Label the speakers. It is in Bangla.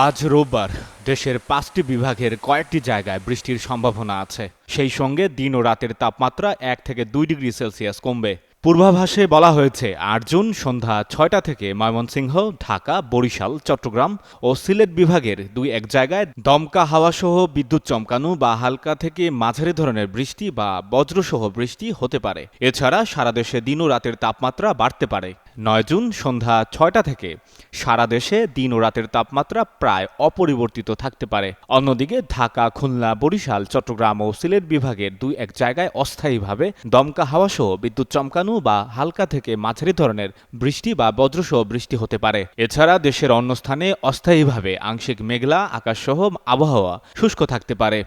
Speaker 1: আজ রোববার দেশের ৫টি বিভাগের কয়েকটি জায়গায় বৃষ্টির সম্ভাবনা আছে। সেই সঙ্গে দিন ও রাতের তাপমাত্রা ১ থেকে ২ ডিগ্রি সেলসিয়াস কমবে। পূর্বাভাসে বলা হয়েছে ৮ জুন সন্ধ্যা ৬টা থেকে ময়মনসিংহ, ঢাকা, বরিশাল, চট্টগ্রাম ও সিলেট বিভাগের ২-১ জায়গায় দমকা হাওয়াসহ বিদ্যুৎ চমকানো বা হালকা থেকে মাঝারি ধরনের বৃষ্টি বা বজ্রসহ বৃষ্টি হতে পারে। এছাড়া সারা দেশে দিন ও রাতের তাপমাত্রা বাড়তে পারে। ৯ জুন সন্ধ্যা ৬টা থেকে সারা দেশে দিন ও রাতের তাপমাত্রা প্রায় অপরিবর্তিত থাকতে পারে। অন্যদিকে ঢাকা, খুলনা, বরিশাল, চট্টগ্রাম ও সিলেট বিভাগের ২-১ জায়গায় অস্থায়ীভাবে দমকা হাওয়াসহ বিদ্যুৎ চমকানো বা হালকা থেকে মাঝারি ধরনের বৃষ্টি বা বজ্রসহ বৃষ্টি হতে পারে। এছাড়া দেশের অন্য স্থানে অস্থায়ীভাবে আংশিক মেঘলা আকাশসহ আবহাওয়া শুষ্ক থাকতে পারে।